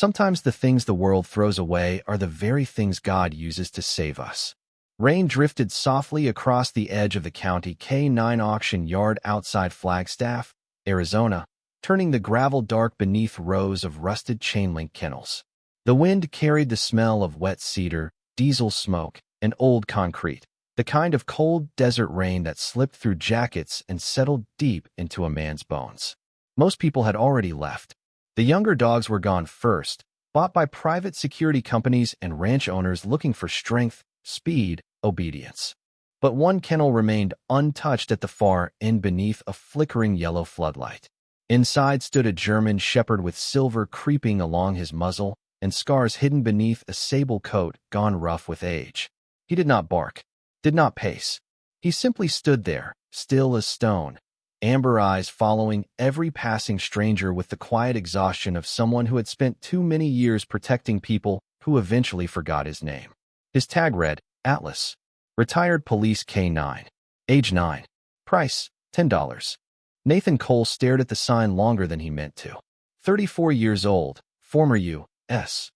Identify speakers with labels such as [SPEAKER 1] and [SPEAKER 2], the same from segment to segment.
[SPEAKER 1] Sometimes the things the world throws away are the very things God uses to save us. Rain drifted softly across the edge of the County K-9 auction yard outside Flagstaff, Arizona, turning the gravel dark beneath rows of rusted chain-link kennels. The wind carried the smell of wet cedar, diesel smoke, and old concrete, the kind of cold desert rain that slipped through jackets and settled deep into a man's bones. Most people had already left. The younger dogs were gone first, bought by private security companies and ranch owners looking for strength, speed, obedience. But one kennel remained untouched at the far end beneath a flickering yellow floodlight. Inside stood a German shepherd with silver creeping along his muzzle and scars hidden beneath a sable coat gone rough with age. He did not bark, did not pace. He simply stood there, still as stone, amber eyes following every passing stranger with the quiet exhaustion of someone who had spent too many years protecting people who eventually forgot his name. His tag read, Atlas. Retired police K-9. Age 9. Price, $10. Nathan Cole stared at the sign longer than he meant to. 34 years old, former U.S.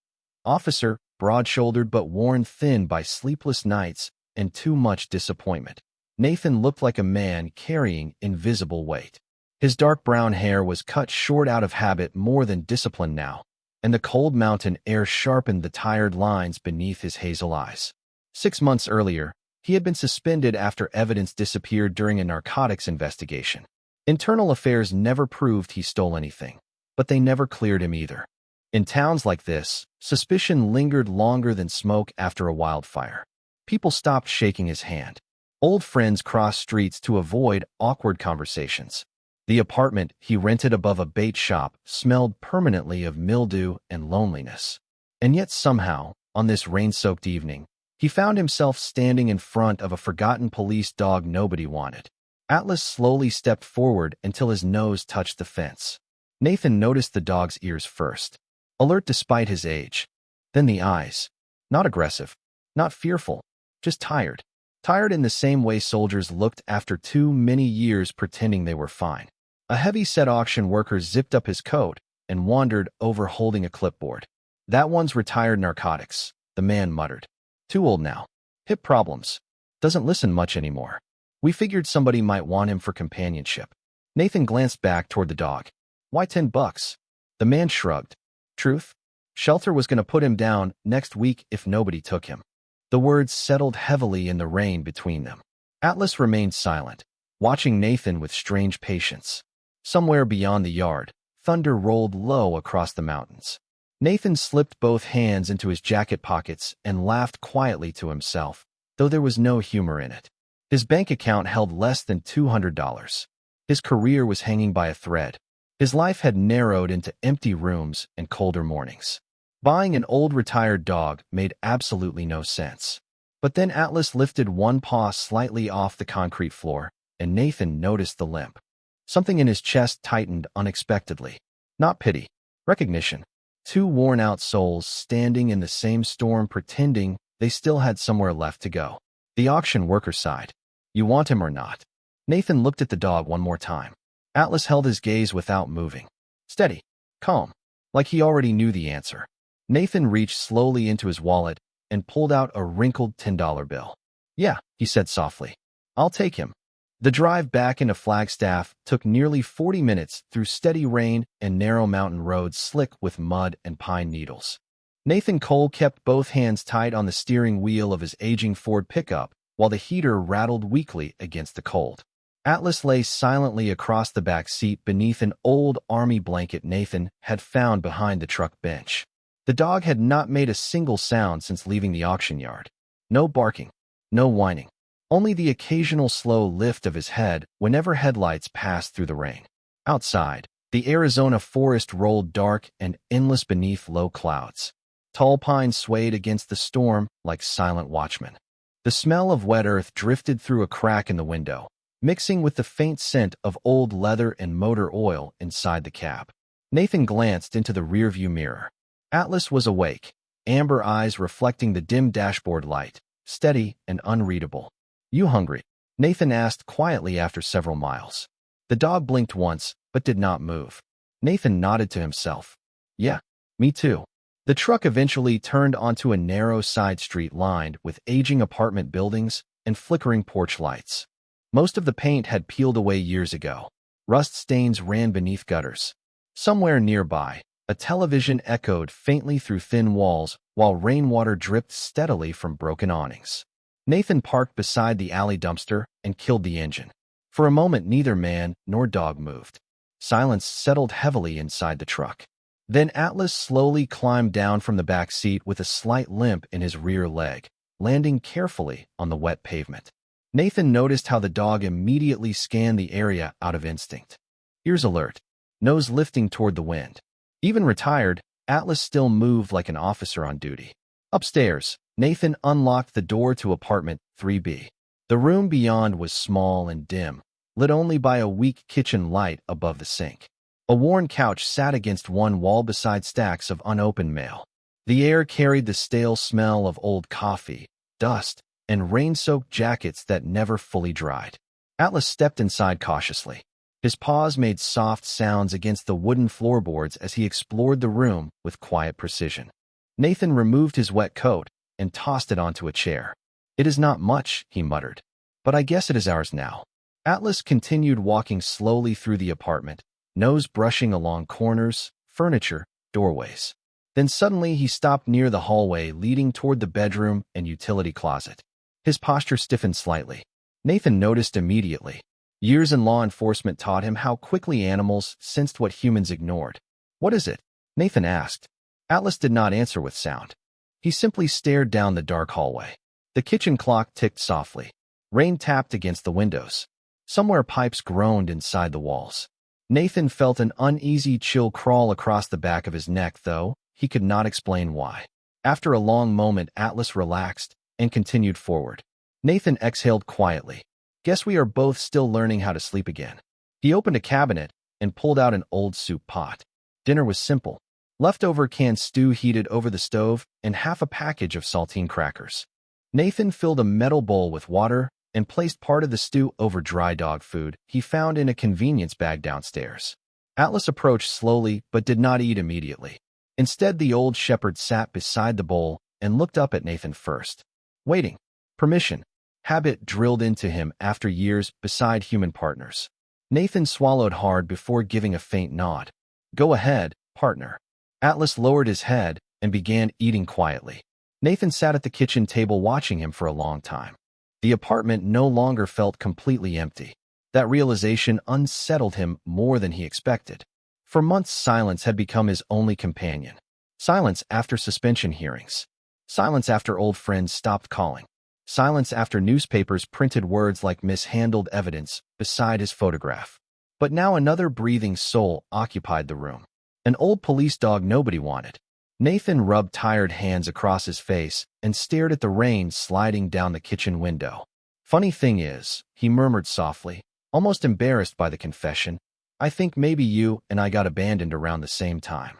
[SPEAKER 1] officer, broad-shouldered but worn thin by sleepless nights and too much disappointment. Nathan looked like a man carrying invisible weight. His dark brown hair was cut short out of habit more than discipline now, and the cold mountain air sharpened the tired lines beneath his hazel eyes. 6 months earlier, he had been suspended after evidence disappeared during a narcotics investigation. Internal affairs never proved he stole anything, but they never cleared him either. In towns like this, suspicion lingered longer than smoke after a wildfire. People stopped shaking his hand. Old friends crossed streets to avoid awkward conversations. The apartment he rented above a bait shop smelled permanently of mildew and loneliness. And yet somehow, on this rain-soaked evening, he found himself standing in front of a forgotten police dog nobody wanted. Atlas slowly stepped forward until his nose touched the fence. Nathan noticed the dog's ears first, alert despite his age. Then the eyes. Not aggressive, not fearful, just tired. Tired in the same way soldiers looked after too many years pretending they were fine. A heavy-set auction worker zipped up his coat and wandered over holding a clipboard. That one's retired narcotics, the man muttered. Too old now. Hip problems. Doesn't listen much anymore. We figured somebody might want him for companionship. Nathan glanced back toward the dog. Why $10? The man shrugged. Truth? Shelter was going to put him down next week if nobody took him. The words settled heavily in the rain between them. Atlas remained silent, watching Nathan with strange patience. Somewhere beyond the yard, thunder rolled low across the mountains. Nathan slipped both hands into his jacket pockets and laughed quietly to himself, though there was no humor in it. His bank account held less than $200. His career was hanging by a thread. His life had narrowed into empty rooms and colder mornings. Buying an old retired dog made absolutely no sense. But then Atlas lifted one paw slightly off the concrete floor, and Nathan noticed the limp. Something in his chest tightened unexpectedly. Not pity. Recognition. Two worn-out souls standing in the same storm pretending they still had somewhere left to go. The auction worker sighed. You want him or not? Nathan looked at the dog one more time. Atlas held his gaze without moving. Steady. Calm. Like he already knew the answer. Nathan reached slowly into his wallet and pulled out a wrinkled $10 bill. Yeah, he said softly. I'll take him. The drive back into Flagstaff took nearly 40 minutes through steady rain and narrow mountain roads slick with mud and pine needles. Nathan Cole kept both hands tight on the steering wheel of his aging Ford pickup while the heater rattled weakly against the cold. Atlas lay silently across the back seat beneath an old army blanket Nathan had found behind the truck bench. The dog had not made a single sound since leaving the auction yard. No barking, no whining. Only the occasional slow lift of his head whenever headlights passed through the rain. Outside, the Arizona forest rolled dark and endless beneath low clouds. Tall pines swayed against the storm like silent watchmen. The smell of wet earth drifted through a crack in the window, mixing with the faint scent of old leather and motor oil inside the cab. Nathan glanced into the rearview mirror. Atlas was awake, amber eyes reflecting the dim dashboard light, steady and unreadable. You hungry? Nathan asked quietly after several miles. The dog blinked once, but did not move. Nathan nodded to himself. Yeah, me too. The truck eventually turned onto a narrow side street lined with aging apartment buildings and flickering porch lights. Most of the paint had peeled away years ago. Rust stains ran beneath gutters. Somewhere nearby, a television echoed faintly through thin walls while rainwater dripped steadily from broken awnings. Nathan parked beside the alley dumpster and killed the engine. For a moment, neither man nor dog moved. Silence settled heavily inside the truck. Then Atlas slowly climbed down from the back seat with a slight limp in his rear leg, landing carefully on the wet pavement. Nathan noticed how the dog immediately scanned the area out of instinct. Ears alert, nose lifting toward the wind. Even retired, Atlas still moved like an officer on duty. Upstairs, Nathan unlocked the door to apartment 3B. The room beyond was small and dim, lit only by a weak kitchen light above the sink. A worn couch sat against one wall beside stacks of unopened mail. The air carried the stale smell of old coffee, dust, and rain-soaked jackets that never fully dried. Atlas stepped inside cautiously. His paws made soft sounds against the wooden floorboards as he explored the room with quiet precision. Nathan removed his wet coat and tossed it onto a chair. "It is not much," he muttered, "but I guess it is ours now." Atlas continued walking slowly through the apartment, nose brushing along corners, furniture, doorways. Then suddenly he stopped near the hallway leading toward the bedroom and utility closet. His posture stiffened slightly. Nathan noticed immediately. Years in law enforcement taught him how quickly animals sensed what humans ignored. "What is it?" Nathan asked. Atlas did not answer with sound. He simply stared down the dark hallway. The kitchen clock ticked softly. Rain tapped against the windows. Somewhere pipes groaned inside the walls. Nathan felt an uneasy chill crawl across the back of his neck, though he could not explain why. After a long moment, Atlas relaxed and continued forward. Nathan exhaled quietly. "Guess we are both still learning how to sleep again." He opened a cabinet and pulled out an old soup pot. Dinner was simple. Leftover canned stew heated over the stove and half a package of saltine crackers. Nathan filled a metal bowl with water and placed part of the stew over dry dog food he found in a convenience bag downstairs. Atlas approached slowly but did not eat immediately. Instead, the old shepherd sat beside the bowl and looked up at Nathan first. Waiting. Permission. Habit drilled into him after years beside human partners. Nathan swallowed hard before giving a faint nod. "Go ahead, partner." Atlas lowered his head and began eating quietly. Nathan sat at the kitchen table watching him for a long time. The apartment no longer felt completely empty. That realization unsettled him more than he expected. For months, silence had become his only companion. Silence after suspension hearings. Silence after old friends stopped calling. Silence after newspapers printed words like mishandled evidence beside his photograph. But now another breathing soul occupied the room. An old police dog nobody wanted. Nathan rubbed tired hands across his face and stared at the rain sliding down the kitchen window. "Funny thing is," he murmured softly, almost embarrassed by the confession, "I think maybe you and I got abandoned around the same time."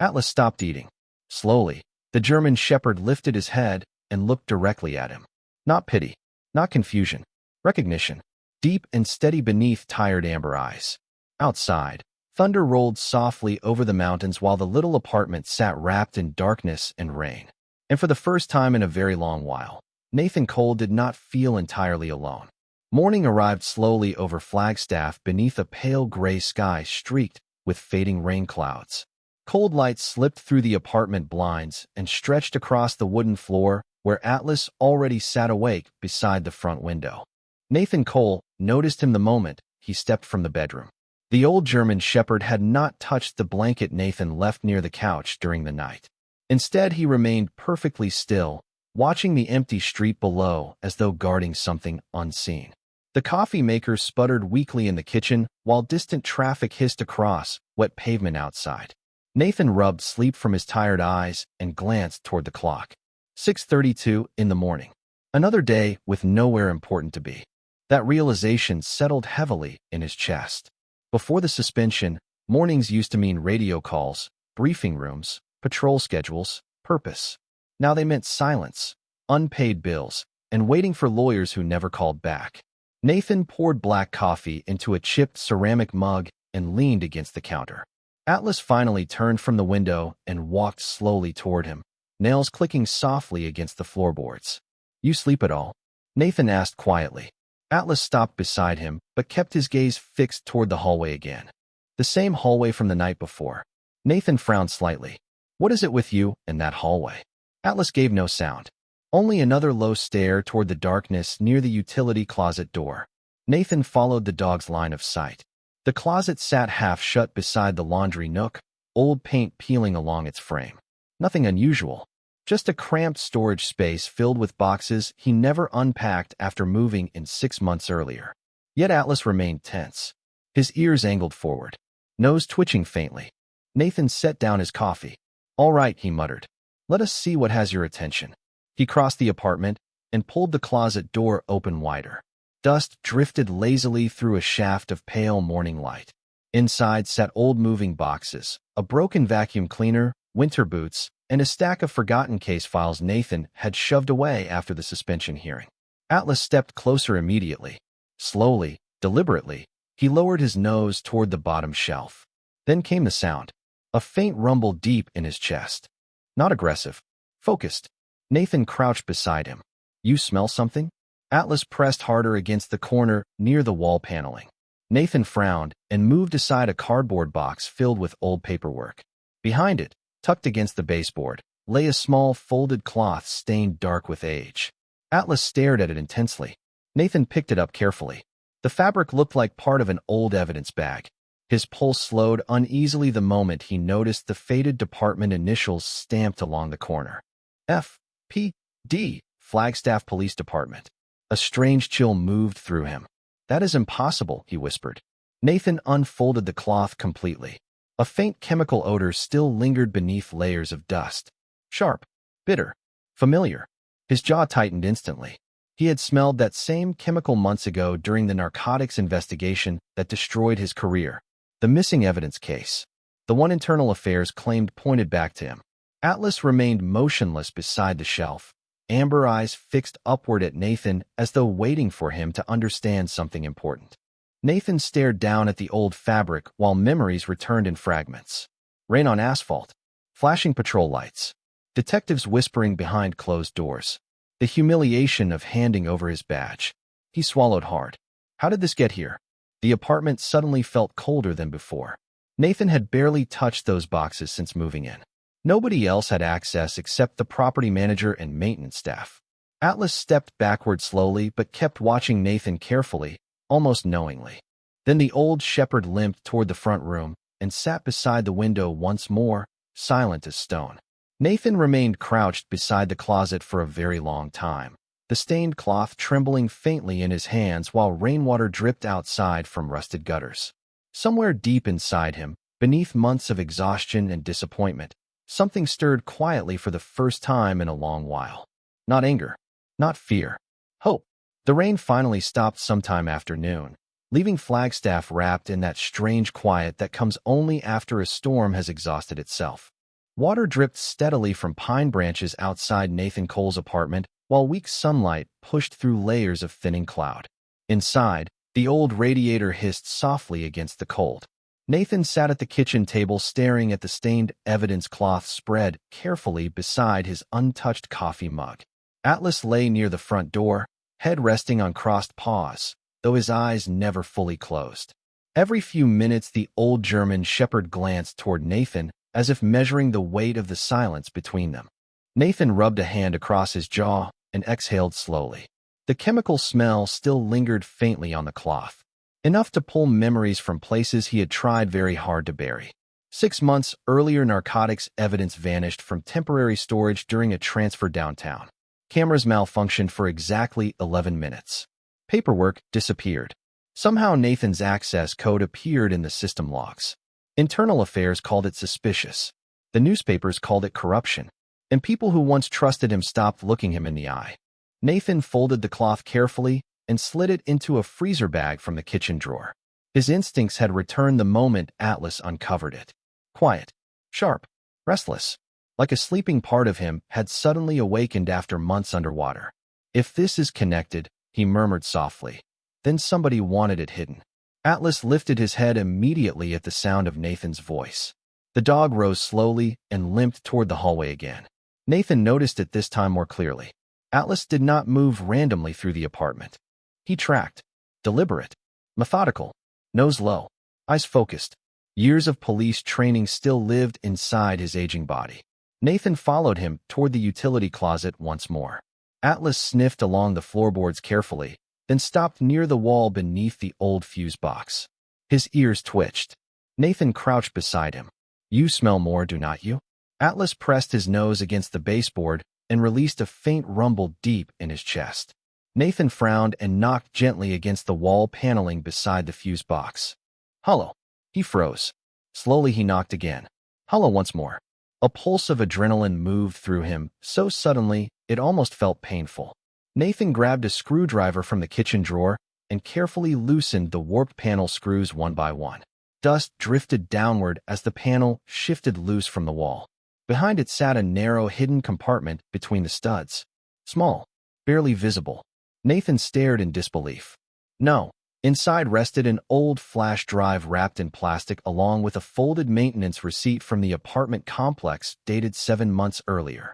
[SPEAKER 1] Atlas stopped eating. Slowly, the German shepherd lifted his head and looked directly at him. Not pity, not confusion, recognition, deep and steady beneath tired amber eyes. Outside, thunder rolled softly over the mountains while the little apartment sat wrapped in darkness and rain. And for the first time in a very long while, Nathan Cole did not feel entirely alone. Morning arrived slowly over Flagstaff beneath a pale gray sky streaked with fading rain clouds. Cold light slipped through the apartment blinds and stretched across the wooden floor where Atlas already sat awake beside the front window. Nathan Cole noticed him the moment he stepped from the bedroom. The old German shepherd had not touched the blanket Nathan left near the couch during the night. Instead, he remained perfectly still, watching the empty street below as though guarding something unseen. The coffee maker sputtered weakly in the kitchen while distant traffic hissed across wet pavement outside. Nathan rubbed sleep from his tired eyes and glanced toward the clock. 6:32 in the morning. Another day with nowhere important to be. That realization settled heavily in his chest. Before the suspension, mornings used to mean radio calls, briefing rooms, patrol schedules, purpose. Now they meant silence, unpaid bills, and waiting for lawyers who never called back. Nathan poured black coffee into a chipped ceramic mug and leaned against the counter. Atlas finally turned from the window and walked slowly toward him, nails clicking softly against the floorboards. "You sleep at all?" Nathan asked quietly. Atlas stopped beside him, but kept his gaze fixed toward the hallway again. The same hallway from the night before. Nathan frowned slightly. "What is it with you and that hallway?" Atlas gave no sound. Only another low stare toward the darkness near the utility closet door. Nathan followed the dog's line of sight. The closet sat half shut beside the laundry nook, old paint peeling along its frame. Nothing unusual. Just a cramped storage space filled with boxes he never unpacked after moving in 6 months earlier. Yet Atlas remained tense. His ears angled forward, nose twitching faintly. Nathan set down his coffee. "All right," he muttered. "Let us see what has your attention." He crossed the apartment and pulled the closet door open wider. Dust drifted lazily through a shaft of pale morning light. Inside sat old moving boxes, a broken vacuum cleaner, winter boots, and a stack of forgotten case files Nathan had shoved away after the suspension hearing. Atlas stepped closer immediately. Slowly, deliberately, he lowered his nose toward the bottom shelf. Then came the sound, a faint rumble deep in his chest. Not aggressive, focused. Nathan crouched beside him. "You smell something?" Atlas pressed harder against the corner near the wall paneling. Nathan frowned and moved aside a cardboard box filled with old paperwork. Behind it, tucked against the baseboard, lay a small folded cloth stained dark with age. Atlas stared at it intensely. Nathan picked it up carefully. The fabric looked like part of an old evidence bag. His pulse slowed uneasily the moment he noticed the faded department initials stamped along the corner. F.P.D. Flagstaff Police Department. A strange chill moved through him. "That is impossible," he whispered. Nathan unfolded the cloth completely. A faint chemical odor still lingered beneath layers of dust. Sharp, bitter, familiar. His jaw tightened instantly. He had smelled that same chemical months ago during the narcotics investigation that destroyed his career. The missing evidence case. The one Internal Affairs claimed pointed back to him. Atlas remained motionless beside the shelf, amber eyes fixed upward at Nathan as though waiting for him to understand something important. Nathan stared down at the old fabric while memories returned in fragments. Rain on asphalt, flashing patrol lights, detectives whispering behind closed doors. The humiliation of handing over his badge. He swallowed hard. How did this get here? The apartment suddenly felt colder than before. Nathan had barely touched those boxes since moving in. Nobody else had access except the property manager and maintenance staff. Atlas stepped backward slowly but kept watching Nathan carefully, almost knowingly. Then the old shepherd limped toward the front room and sat beside the window once more, silent as stone. Nathan remained crouched beside the closet for a very long time, the stained cloth trembling faintly in his hands while rainwater dripped outside from rusted gutters. Somewhere deep inside him, beneath months of exhaustion and disappointment, something stirred quietly for the first time in a long while. Not anger, not fear, hope. The rain finally stopped sometime after noon, leaving Flagstaff wrapped in that strange quiet that comes only after a storm has exhausted itself. Water dripped steadily from pine branches outside Nathan Cole's apartment, while weak sunlight pushed through layers of thinning cloud. Inside, the old radiator hissed softly against the cold. Nathan sat at the kitchen table staring at the stained evidence cloth spread carefully beside his untouched coffee mug. Atlas lay near the front door, head resting on crossed paws, though his eyes never fully closed. Every few minutes the old German shepherd glanced toward Nathan, as if measuring the weight of the silence between them. Nathan rubbed a hand across his jaw and exhaled slowly. The chemical smell still lingered faintly on the cloth, enough to pull memories from places he had tried very hard to bury. 6 months earlier, narcotics evidence vanished from temporary storage during a transfer downtown. Cameras malfunctioned for exactly 11 minutes. Paperwork disappeared. Somehow Nathan's access code appeared in the system logs. Internal Affairs called it suspicious. The newspapers called it corruption. And people who once trusted him stopped looking him in the eye. Nathan folded the cloth carefully and slid it into a freezer bag from the kitchen drawer. His instincts had returned the moment Atlas uncovered it. Quiet, sharp, restless, like a sleeping part of him had suddenly awakened after months underwater. "If this is connected," he murmured softly, "then somebody wanted it hidden." Atlas lifted his head immediately at the sound of Nathan's voice. The dog rose slowly and limped toward the hallway again. Nathan noticed it this time more clearly. Atlas did not move randomly through the apartment. He tracked, deliberate, methodical, nose low, eyes focused. Years of police training still lived inside his aging body. Nathan followed him toward the utility closet once more. Atlas sniffed along the floorboards carefully, then stopped near the wall beneath the old fuse box. His ears twitched. Nathan crouched beside him. "You smell more, do not you?" Atlas pressed his nose against the baseboard and released a faint rumble deep in his chest. Nathan frowned and knocked gently against the wall paneling beside the fuse box. "Hollow." He froze. Slowly he knocked again. Hollow once more. A pulse of adrenaline moved through him, so suddenly it almost felt painful. Nathan grabbed a screwdriver from the kitchen drawer and carefully loosened the warped panel screws one by one. Dust drifted downward as the panel shifted loose from the wall. Behind it sat a narrow, hidden compartment between the studs. Small, barely visible. Nathan stared in disbelief. No. Inside rested an old flash drive wrapped in plastic along with a folded maintenance receipt from the apartment complex dated 7 months earlier.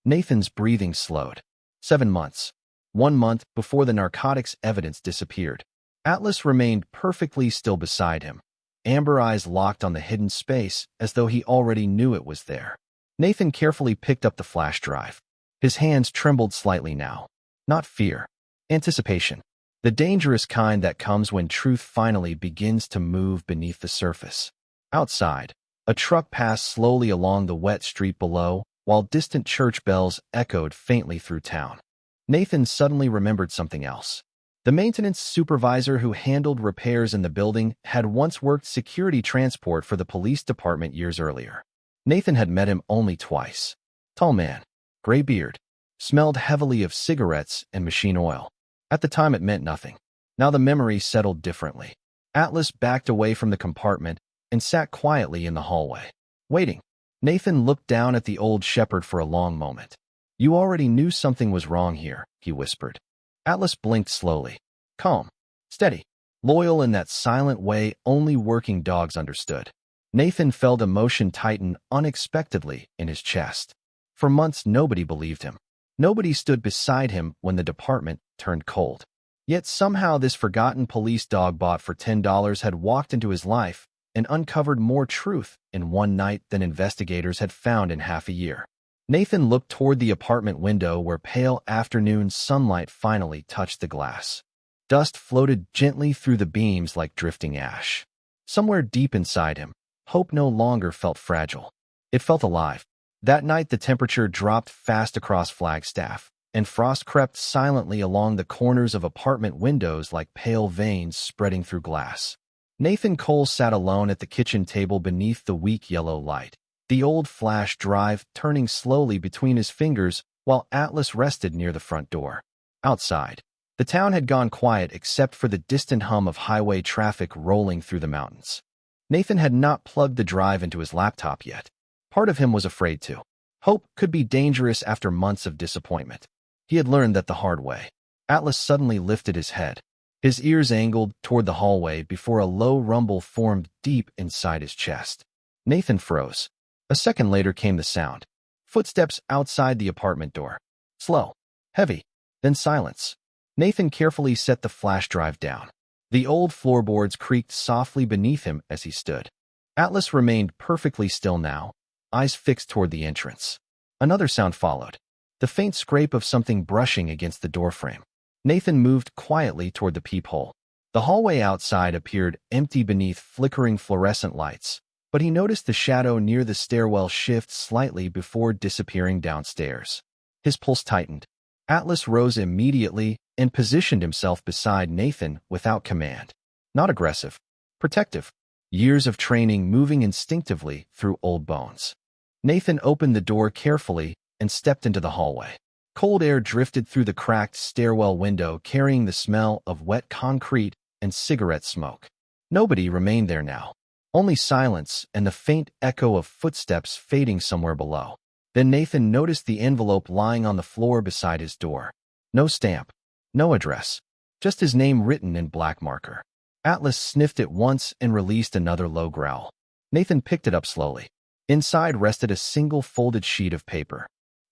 [SPEAKER 1] Nathan's breathing slowed. 7 months. 1 month before the narcotics evidence disappeared. Atlas remained perfectly still beside him. Amber eyes locked on the hidden space as though he already knew it was there. Nathan carefully picked up the flash drive. His hands trembled slightly now. Not fear. Anticipation. The dangerous kind that comes when truth finally begins to move beneath the surface. Outside, a truck passed slowly along the wet street below, while distant church bells echoed faintly through town. Nathan suddenly remembered something else. The maintenance supervisor who handled repairs in the building had once worked security transport for the police department years earlier. Nathan had met him only twice. Tall man, gray beard, smelled heavily of cigarettes and machine oil. At the time it meant nothing. Now the memory settled differently. Atlas backed away from the compartment and sat quietly in the hallway, waiting. Nathan looked down at the old shepherd for a long moment. "You already knew something was wrong here," he whispered. Atlas blinked slowly. Calm, steady, loyal in that silent way only working dogs understood. Nathan felt emotion tighten unexpectedly in his chest. For months nobody believed him. Nobody stood beside him when the department turned cold. Yet somehow this forgotten police dog bought for $10 had walked into his life and uncovered more truth in one night than investigators had found in half a year. Nathan looked toward the apartment window where pale afternoon sunlight finally touched the glass. Dust floated gently through the beams like drifting ash. Somewhere deep inside him, hope no longer felt fragile. It felt alive. That night the temperature dropped fast across Flagstaff, and frost crept silently along the corners of apartment windows like pale veins spreading through glass. Nathan Cole sat alone at the kitchen table beneath the weak yellow light, the old flash drive turning slowly between his fingers while Atlas rested near the front door. Outside, the town had gone quiet except for the distant hum of highway traffic rolling through the mountains. Nathan had not plugged the drive into his laptop yet. Part of him was afraid to. Hope could be dangerous after months of disappointment. He had learned that the hard way. Atlas suddenly lifted his head. His ears angled toward the hallway before a low rumble formed deep inside his chest. Nathan froze. A second later came the sound. Footsteps outside the apartment door. Slow, heavy, then silence. Nathan carefully set the flash drive down. The old floorboards creaked softly beneath him as he stood. Atlas remained perfectly still now, eyes fixed toward the entrance. Another sound followed, the faint scrape of something brushing against the doorframe. Nathan moved quietly toward the peephole. The hallway outside appeared empty beneath flickering fluorescent lights, but he noticed the shadow near the stairwell shift slightly before disappearing downstairs. His pulse tightened. Atlas rose immediately and positioned himself beside Nathan without command. Not aggressive, protective. Years of training moving instinctively through old bones. Nathan opened the door carefully and stepped into the hallway. Cold air drifted through the cracked stairwell window, carrying the smell of wet concrete and cigarette smoke. Nobody remained there now. Only silence and the faint echo of footsteps fading somewhere below. Then Nathan noticed the envelope lying on the floor beside his door. No stamp, no address, just his name written in black marker. Atlas sniffed it once and released another low growl. Nathan picked it up slowly. Inside rested a single folded sheet of paper.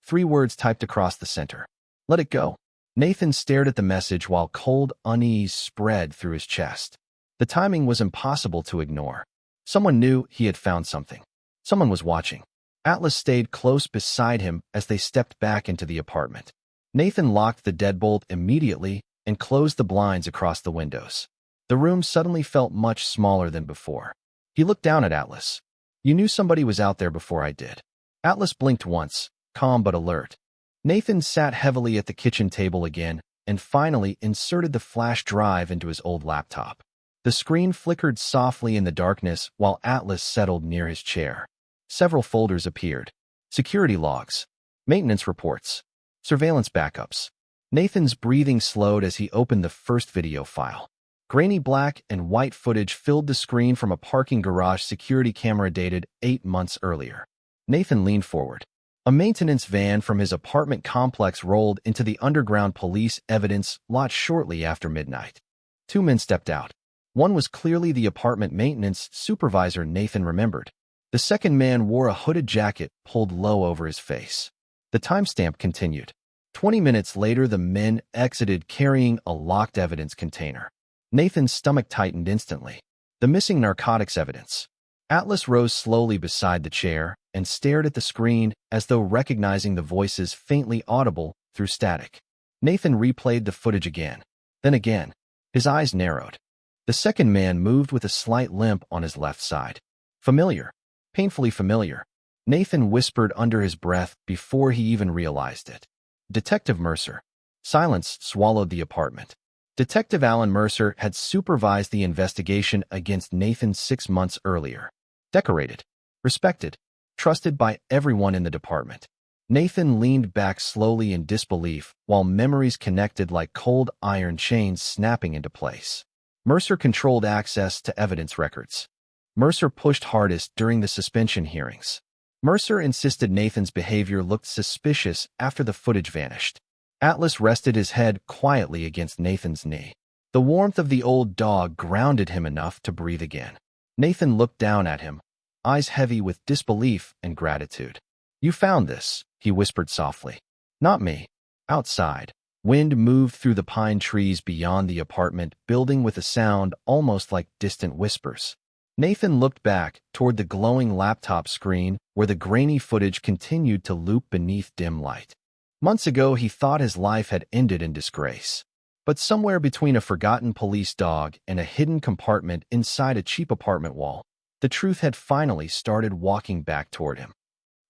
[SPEAKER 1] 3 words typed across the center. Let it go. Nathan stared at the message while cold unease spread through his chest. The timing was impossible to ignore. Someone knew he had found something. Someone was watching. Atlas stayed close beside him as they stepped back into the apartment. Nathan locked the deadbolt immediately and closed the blinds across the windows. The room suddenly felt much smaller than before. He looked down at Atlas. You knew somebody was out there before I did. Atlas blinked once, calm but alert. Nathan sat heavily at the kitchen table again and finally inserted the flash drive into his old laptop. The screen flickered softly in the darkness while Atlas settled near his chair. Several folders appeared. Security logs, maintenance reports, surveillance backups. Nathan's breathing slowed as he opened the first video file. Grainy black and white footage filled the screen from a parking garage security camera dated 8 months earlier. Nathan leaned forward. A maintenance van from his apartment complex rolled into the underground police evidence lot shortly after midnight. 2 men stepped out. One was clearly the apartment maintenance supervisor Nathan remembered. The second man wore a hooded jacket pulled low over his face. The timestamp continued. 20 minutes later, the men exited carrying a locked evidence container. Nathan's stomach tightened instantly. The missing narcotics evidence. Atlas rose slowly beside the chair and stared at the screen as though recognizing the voices faintly audible through static. Nathan replayed the footage again. Then again. His eyes narrowed. The second man moved with a slight limp on his left side. Familiar. Painfully familiar. Nathan whispered under his breath before he even realized it. Detective Mercer. Silence swallowed the apartment. Detective Alan Mercer had supervised the investigation against Nathan 6 months earlier. Decorated, respected, trusted by everyone in the department. Nathan leaned back slowly in disbelief while memories connected like cold iron chains snapping into place. Mercer controlled access to evidence records. Mercer pushed hardest during the suspension hearings. Mercer insisted Nathan's behavior looked suspicious after the footage vanished. Atlas rested his head quietly against Nathan's knee. The warmth of the old dog grounded him enough to breathe again. Nathan looked down at him, eyes heavy with disbelief and gratitude. You found this, he whispered softly. Not me. Outside, wind moved through the pine trees beyond the apartment building with a sound almost like distant whispers. Nathan looked back toward the glowing laptop screen where the grainy footage continued to loop beneath dim light. Months ago, he thought his life had ended in disgrace. But somewhere between a forgotten police dog and a hidden compartment inside a cheap apartment wall, the truth had finally started walking back toward him.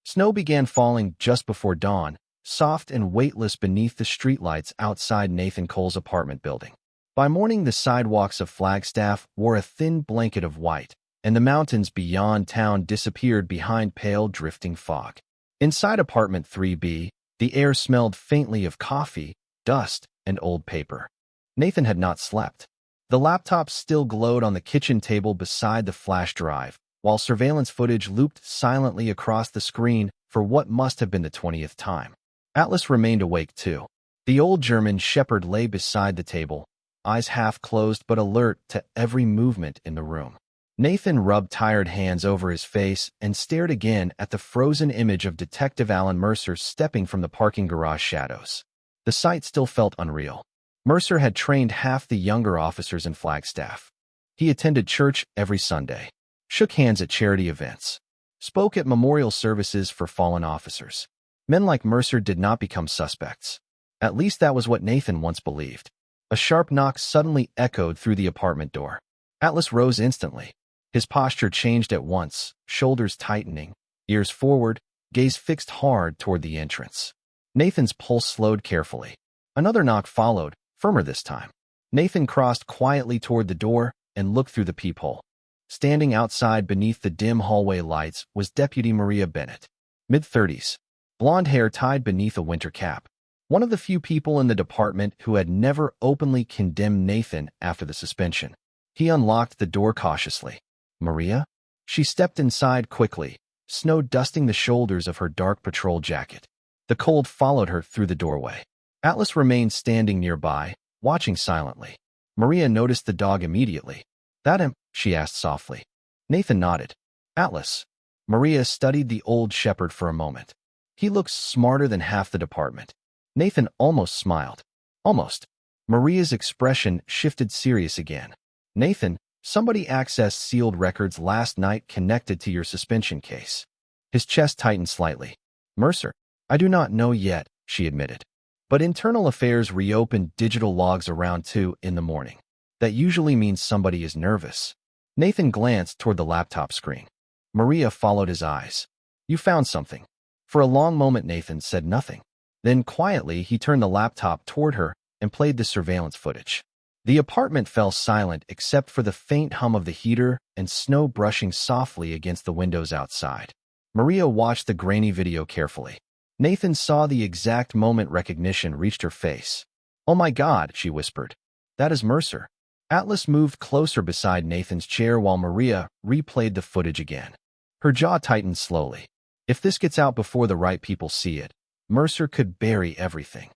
[SPEAKER 1] Snow began falling just before dawn, soft and weightless beneath the streetlights outside Nathan Cole's apartment building. By morning, the sidewalks of Flagstaff wore a thin blanket of white, and the mountains beyond town disappeared behind pale drifting fog. Inside apartment 3B, the air smelled faintly of coffee, dust, and old paper. Nathan had not slept. The laptop still glowed on the kitchen table beside the flash drive, while surveillance footage looped silently across the screen for what must have been the 20th time. Atlas remained awake too. The old German shepherd lay beside the table, eyes half closed but alert to every movement in the room. Nathan rubbed tired hands over his face and stared again at the frozen image of Detective Alan Mercer stepping from the parking garage shadows. The sight still felt unreal. Mercer had trained half the younger officers in Flagstaff. He attended church every Sunday, shook hands at charity events, spoke at memorial services for fallen officers. Men like Mercer did not become suspects. At least that was what Nathan once believed. A sharp knock suddenly echoed through the apartment door. Atlas rose instantly. His posture changed at once, shoulders tightening, ears forward, gaze fixed hard toward the entrance. Nathan's pulse slowed carefully. Another knock followed, firmer this time. Nathan crossed quietly toward the door and looked through the peephole. Standing outside beneath the dim hallway lights was Deputy Maria Bennett, mid-30s, blonde hair tied beneath a winter cap. One of the few people in the department who had never openly condemned Nathan after the suspension. He unlocked the door cautiously. Maria? She stepped inside quickly, snow dusting the shoulders of her dark patrol jacket. The cold followed her through the doorway. Atlas remained standing nearby, watching silently. Maria noticed the dog immediately. That him? She asked softly. Nathan nodded. Atlas. Maria studied the old shepherd for a moment. He looked smarter than half the department. Nathan almost smiled. Almost. Maria's expression shifted serious again. Nathan, somebody accessed sealed records last night connected to your suspension case. His chest tightened slightly. Mercer, I do not know yet, she admitted. But Internal Affairs reopened digital logs around 2 in the morning. That usually means somebody is nervous. Nathan glanced toward the laptop screen. Maria followed his eyes. You found something. For a long moment Nathan said nothing. Then quietly he turned the laptop toward her and played the surveillance footage. The apartment fell silent except for the faint hum of the heater and snow brushing softly against the windows outside. Maria watched the grainy video carefully. Nathan saw the exact moment recognition reached her face. Oh my God, she whispered. That is Mercer. Atlas moved closer beside Nathan's chair while Maria replayed the footage again. Her jaw tightened slowly. If this gets out before the right people see it, Mercer could bury everything.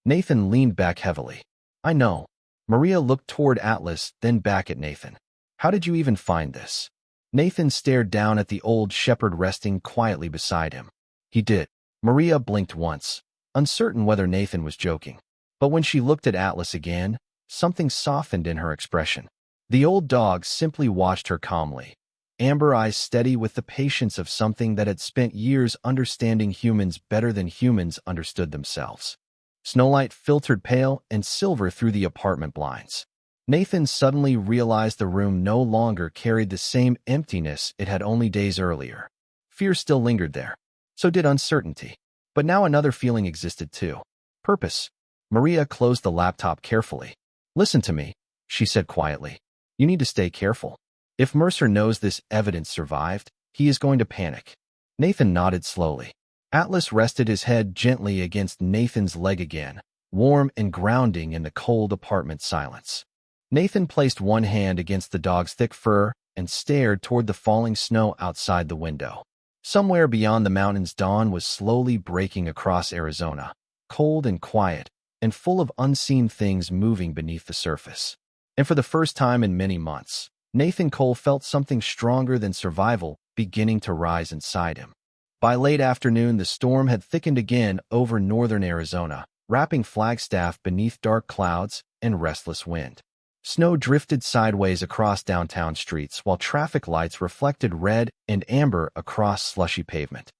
[SPEAKER 1] Nathan leaned back heavily. I know. Maria looked toward Atlas, then back at Nathan. How did you even find this? Nathan stared down at the old shepherd resting quietly beside him. He did. Maria blinked once, uncertain whether Nathan was joking. But when she looked at Atlas again, something softened in her expression. The old dog simply watched her calmly, amber eyes steady with the patience of something that had spent years understanding humans better than humans understood themselves. Snowlight filtered pale and silver through the apartment blinds. Nathan suddenly realized the room no longer carried the same emptiness it had only days earlier. Fear still lingered there. So did uncertainty. But now another feeling existed too. Purpose. Maria closed the laptop carefully. Listen to me, she said quietly. You need to stay careful. If Mercer knows this evidence survived, he is going to panic. Nathan nodded slowly. Atlas rested his head gently against Nathan's leg again, warm and grounding in the cold apartment silence. Nathan placed one hand against the dog's thick fur and stared toward the falling snow outside the window. Somewhere beyond the mountains, dawn was slowly breaking across Arizona, cold and quiet, and full of unseen things moving beneath the surface. And for the first time in many months, Nathan Cole felt something stronger than survival beginning to rise inside him. By late afternoon, the storm had thickened again over northern Arizona, wrapping Flagstaff beneath dark clouds and restless wind. Snow drifted sideways across downtown streets while traffic lights reflected red and amber across slushy pavement.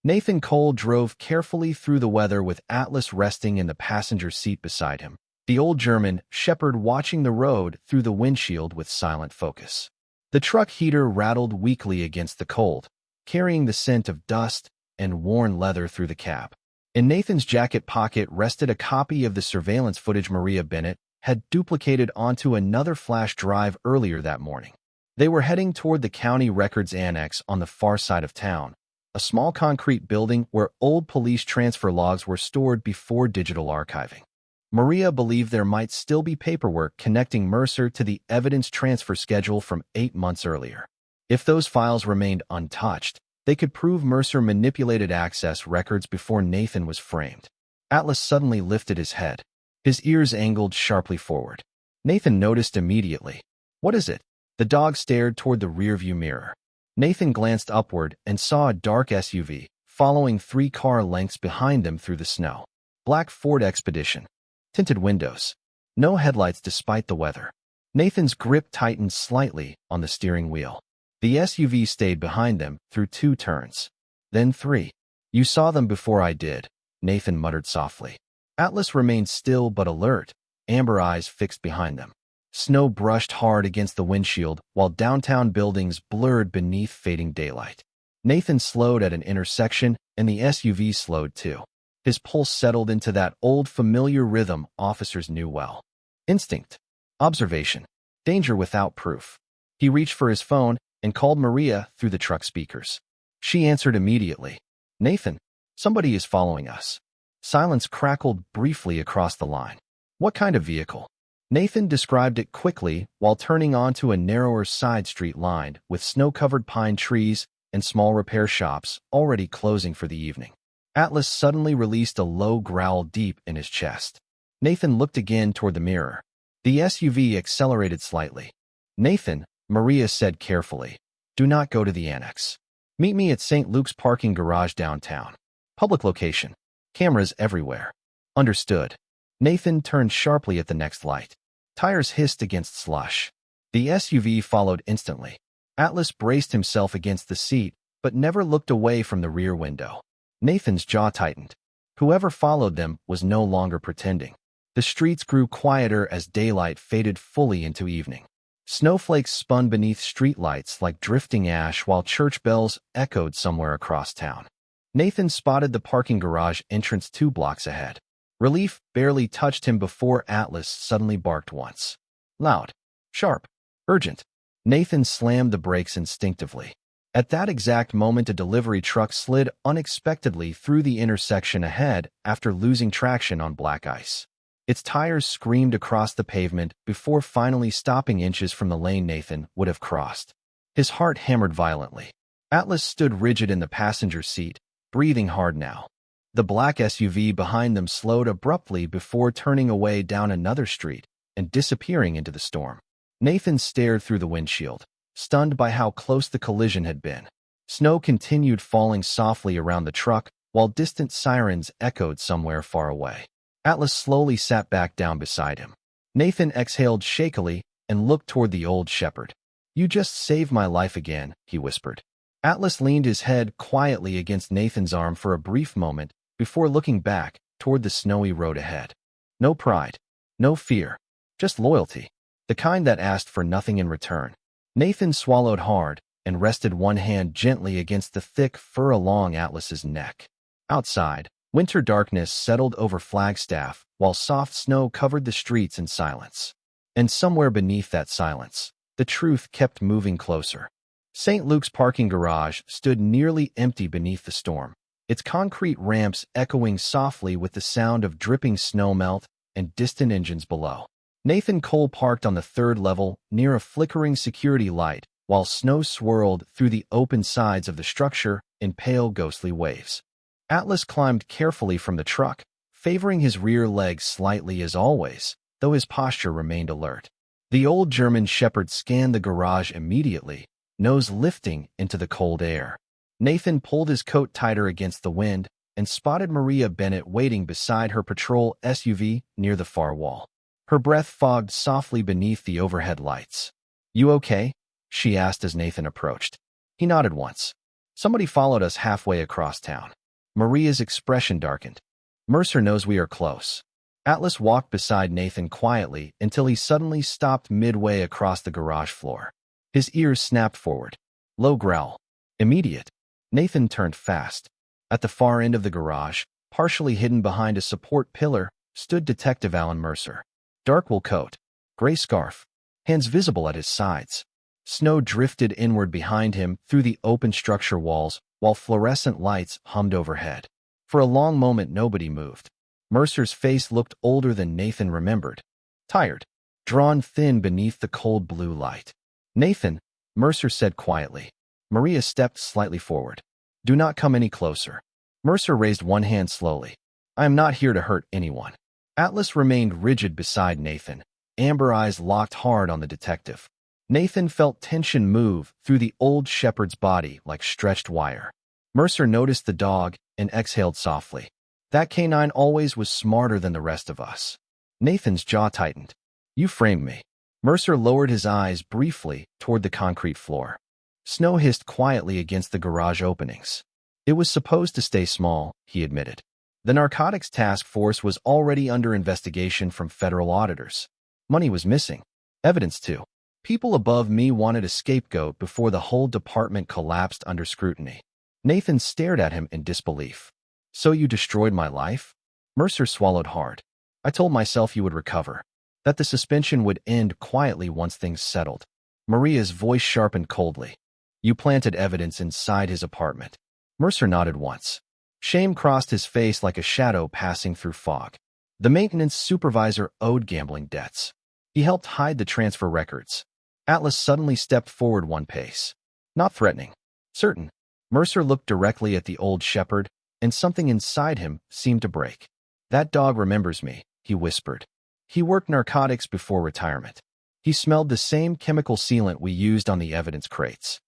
[SPEAKER 1] Nathan Cole drove carefully through the weather with Atlas resting in the passenger seat beside him, the old German shepherd watching the road through the windshield with silent focus. The truck heater rattled weakly against the cold, carrying the scent of dust and worn leather through the cab. In Nathan's jacket pocket rested a copy of the surveillance footage Maria Bennett had duplicated onto another flash drive earlier that morning. They were heading toward the county records annex on the far side of town, a small concrete building where old police transfer logs were stored before digital archiving. Maria believed there might still be paperwork connecting Mercer to the evidence transfer schedule from 8 months earlier. If those files remained untouched, they could prove Mercer manipulated access records before Nathan was framed. Atlas suddenly lifted his head. His ears angled sharply forward. Nathan noticed immediately. What is it? The dog stared toward the rearview mirror. Nathan glanced upward and saw a dark SUV, following 3 car lengths behind them through the snow. Black Ford Expedition. Tinted windows. No headlights despite the weather. Nathan's grip tightened slightly on the steering wheel. The SUV stayed behind them through 2 turns. Then 3. You saw them before I did, Nathan muttered softly. Atlas remained still but alert, amber eyes fixed behind them. Snow brushed hard against the windshield while downtown buildings blurred beneath fading daylight. Nathan slowed at an intersection and the SUV slowed too. His pulse settled into that old familiar rhythm officers knew well. Instinct. Observation. Danger without proof. He reached for his phone and called Maria through the truck speakers. She answered immediately. Nathan, somebody is following us. Silence crackled briefly across the line. What kind of vehicle? Nathan described it quickly while turning onto a narrower side street lined with snow-covered pine trees and small repair shops already closing for the evening. Atlas suddenly released a low growl deep in his chest. Nathan looked again toward the mirror. The SUV accelerated slightly. Nathan, Maria said carefully, do not go to the annex. Meet me at St. Luke's parking garage downtown. Public location. Cameras everywhere. Understood. Nathan turned sharply at the next light. Tires hissed against slush. The SUV followed instantly. Atlas braced himself against the seat, but never looked away from the rear window. Nathan's jaw tightened. Whoever followed them was no longer pretending. The streets grew quieter as daylight faded fully into evening. Snowflakes spun beneath streetlights like drifting ash while church bells echoed somewhere across town. Nathan spotted the parking garage entrance 2 blocks ahead. Relief barely touched him before Atlas suddenly barked once. Loud, sharp, urgent. Nathan slammed the brakes instinctively. At that exact moment, a delivery truck slid unexpectedly through the intersection ahead after losing traction on black ice. Its tires screamed across the pavement before finally stopping inches from the lane Nathan would have crossed. His heart hammered violently. Atlas stood rigid in the passenger seat, breathing hard now. The black SUV behind them slowed abruptly before turning away down another street and disappearing into the storm. Nathan stared through the windshield, stunned by how close the collision had been. Snow continued falling softly around the truck, while distant sirens echoed somewhere far away. Atlas slowly sat back down beside him. Nathan exhaled shakily and looked toward the old shepherd. "You just saved my life again," he whispered. Atlas leaned his head quietly against Nathan's arm for a brief moment before looking back toward the snowy road ahead. No pride, no fear, just loyalty, the kind that asked for nothing in return. Nathan swallowed hard and rested one hand gently against the thick fur along Atlas's neck. Outside, winter darkness settled over Flagstaff while soft snow covered the streets in silence. And somewhere beneath that silence, the truth kept moving closer. St. Luke's parking garage stood nearly empty beneath the storm, its concrete ramps echoing softly with the sound of dripping snowmelt and distant engines below. Nathan Cole parked on the 3rd level near a flickering security light while snow swirled through the open sides of the structure in pale ghostly waves. Atlas climbed carefully from the truck, favoring his rear legs slightly as always, though his posture remained alert. The old German shepherd scanned the garage immediately, nose lifting into the cold air. Nathan pulled his coat tighter against the wind and spotted Maria Bennett waiting beside her patrol SUV near the far wall. Her breath fogged softly beneath the overhead lights. "You okay?" she asked as Nathan approached. He nodded once. "Somebody followed us halfway across town." Maria's expression darkened. "Mercer knows we are close." Atlas walked beside Nathan quietly until he suddenly stopped midway across the garage floor. His ears snapped forward. Low growl. Immediate. Nathan turned fast. At the far end of the garage, partially hidden behind a support pillar, stood Detective Alan Mercer. Dark wool coat, gray scarf, hands visible at his sides. Snow drifted inward behind him through the open structure walls while fluorescent lights hummed overhead. For a long moment nobody moved. Mercer's face looked older than Nathan remembered. Tired, drawn thin beneath the cold blue light. "Nathan," Mercer said quietly. Maria stepped slightly forward. "Do not come any closer." Mercer raised one hand slowly. "I am not here to hurt anyone." Atlas remained rigid beside Nathan, amber eyes locked hard on the detective. Nathan felt tension move through the old shepherd's body like stretched wire. Mercer noticed the dog and exhaled softly. That canine always was smarter than the rest of us. Nathan's jaw tightened. "You framed me." Mercer lowered his eyes briefly toward the concrete floor. Snow hissed quietly against the garage openings. It was supposed to stay small, he admitted. The narcotics task force was already under investigation from federal auditors. Money was missing. Evidence too. People above me wanted a scapegoat before the whole department collapsed under scrutiny. Nathan stared at him in disbelief. "So you destroyed my life?" Mercer swallowed hard. "I told myself you would recover, that the suspension would end quietly once things settled." Maria's voice sharpened coldly. "You planted evidence inside his apartment." Mercer nodded once. Shame crossed his face like a shadow passing through fog. The maintenance supervisor owed gambling debts. He helped hide the transfer records. Atlas suddenly stepped forward one pace. Not threatening. Certain. Mercer looked directly at the old shepherd, and something inside him seemed to break. "That dog remembers me," he whispered. "He worked narcotics before retirement. He smelled the same chemical sealant we used on the evidence crates."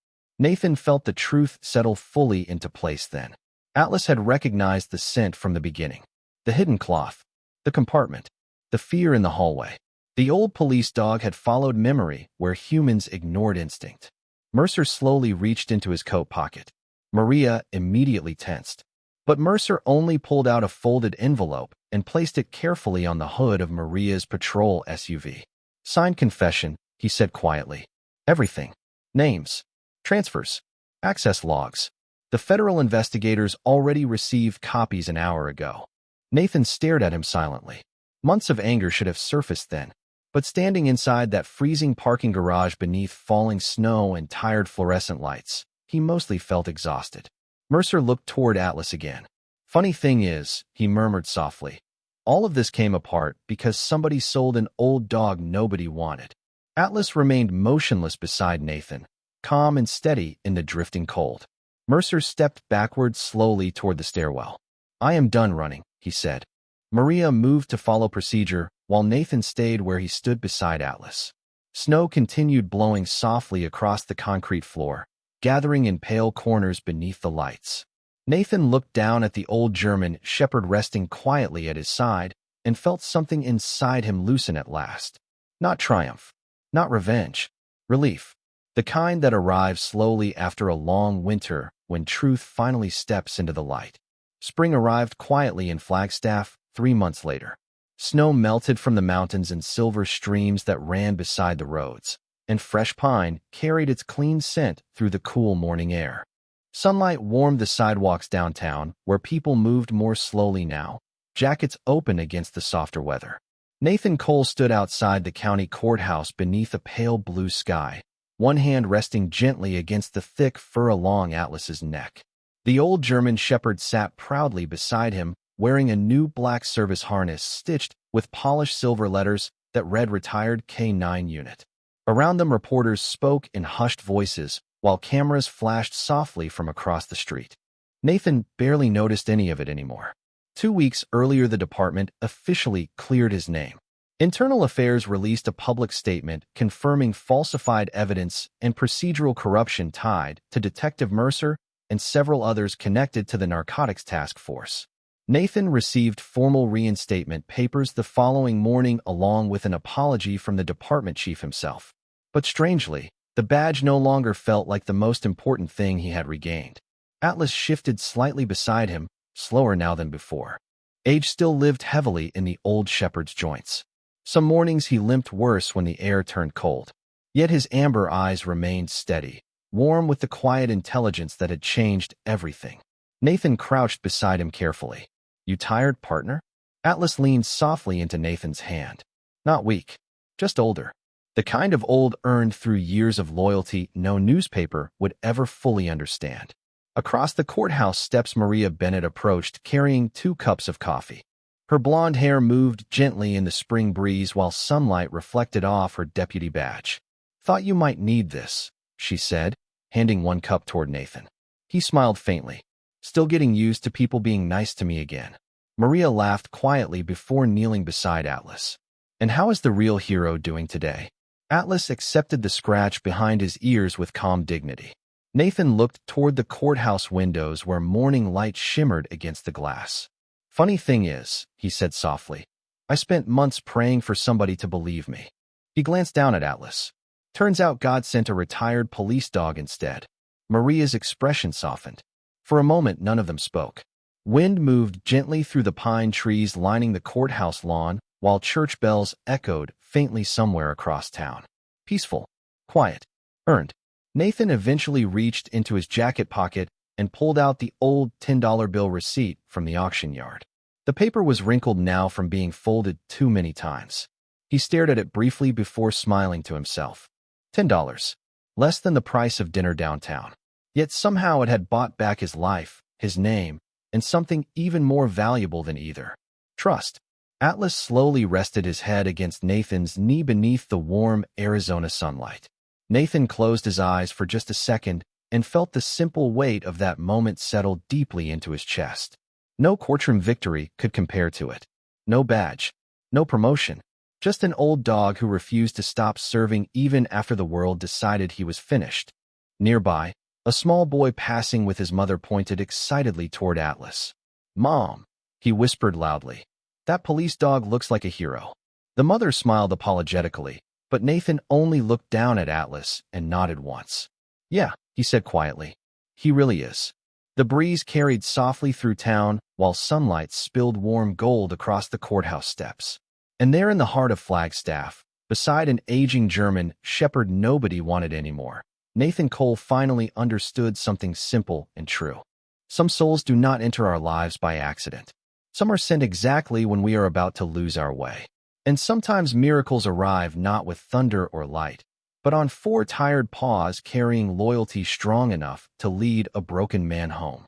[SPEAKER 1] Nathan felt the truth settle fully into place then. Atlas had recognized the scent from the beginning. The hidden cloth, the compartment, the fear in the hallway. The old police dog had followed memory where humans ignored instinct. Mercer slowly reached into his coat pocket. Maria immediately tensed. But Mercer only pulled out a folded envelope and placed it carefully on the hood of Maria's patrol SUV. Signed confession, he said quietly. Everything. Names. Transfers. Access logs. The federal investigators already received copies an hour ago. Nathan stared at him silently. Months of anger should have surfaced then. But standing inside that freezing parking garage beneath falling snow and tired fluorescent lights, he mostly felt exhausted. Mercer looked toward Atlas again. Funny thing is, he murmured softly, all of this came apart because somebody sold an old dog nobody wanted. Atlas remained motionless beside Nathan, calm and steady in the drifting cold. Mercer stepped backward slowly toward the stairwell. I am done running, he said. Maria moved to follow procedure, while Nathan stayed where he stood beside Atlas. Snow continued blowing softly across the concrete floor, gathering in pale corners beneath the lights. Nathan looked down at the old German shepherd resting quietly at his side and felt something inside him loosen at last. Not triumph, not revenge, relief. The kind that arrives slowly after a long winter when truth finally steps into the light. Spring arrived quietly in Flagstaff 3 months later. Snow melted from the mountains in silver streams that ran beside the roads, and fresh pine carried its clean scent through the cool morning air. Sunlight warmed the sidewalks downtown, where people moved more slowly now, jackets open against the softer weather. Nathan Cole stood outside the county courthouse beneath a pale blue sky, one hand resting gently against the thick fur along Atlas's neck. The old German shepherd sat proudly beside him, wearing a new black service harness stitched with polished silver letters that read Retired K9 Unit. Around them, reporters spoke in hushed voices, while cameras flashed softly from across the street. Nathan barely noticed any of it anymore. 2 weeks earlier, the department officially cleared his name. Internal Affairs released a public statement confirming falsified evidence and procedural corruption tied to Detective Mercer and several others connected to the Narcotics Task Force. Nathan received formal reinstatement papers the following morning along with an apology from the department chief himself. But strangely, the badge no longer felt like the most important thing he had regained. Atlas shifted slightly beside him, slower now than before. Age still lived heavily in the old shepherd's joints. Some mornings he limped worse when the air turned cold. Yet his amber eyes remained steady, warm with the quiet intelligence that had changed everything. Nathan crouched beside him carefully. You tired, partner? Atlas leaned softly into Nathan's hand. Not weak, just older. The kind of old earned through years of loyalty no newspaper would ever fully understand. Across the courthouse steps, Maria Bennett approached, carrying 2 cups of coffee. Her blonde hair moved gently in the spring breeze while sunlight reflected off her deputy badge. Thought you might need this, she said, handing 1 cup toward Nathan. He smiled faintly. Still getting used to people being nice to me again. Maria laughed quietly before kneeling beside Atlas. And how is the real hero doing today? Atlas accepted the scratch behind his ears with calm dignity. Nathan looked toward the courthouse windows where morning light shimmered against the glass. Funny thing is, he said softly, I spent months praying for somebody to believe me. He glanced down at Atlas. Turns out God sent a retired police dog instead. Maria's expression softened. For a moment, none of them spoke. Wind moved gently through the pine trees lining the courthouse lawn, while church bells echoed faintly somewhere across town. Peaceful, quiet, earned. Nathan eventually reached into his jacket pocket and pulled out the old $10 bill receipt from the auction yard. The paper was wrinkled now from being folded too many times. He stared at it briefly before smiling to himself. $10. Less than the price of dinner downtown. Yet somehow it had bought back his life, his name, and something even more valuable than either. Trust. Atlas slowly rested his head against Nathan's knee beneath the warm Arizona sunlight. Nathan closed his eyes for just a second and felt the simple weight of that moment settle deeply into his chest. No courtroom victory could compare to it. No badge. No promotion. Just an old dog who refused to stop serving even after the world decided he was finished. Nearby, A small boy passing with his mother pointed excitedly toward Atlas. "Mom," he whispered loudly. "That police dog looks like a hero." The mother smiled apologetically, but Nathan only looked down at Atlas and nodded once. "Yeah," he said quietly. "He really is." The breeze carried softly through town, while sunlight spilled warm gold across the courthouse steps. And there in the heart of Flagstaff, beside an aging German shepherd nobody wanted anymore, Nathan Cole finally understood something simple and true. Some souls do not enter our lives by accident. Some are sent exactly when we are about to lose our way. And sometimes miracles arrive not with thunder or light, but on four tired paws carrying loyalty strong enough to lead a broken man home.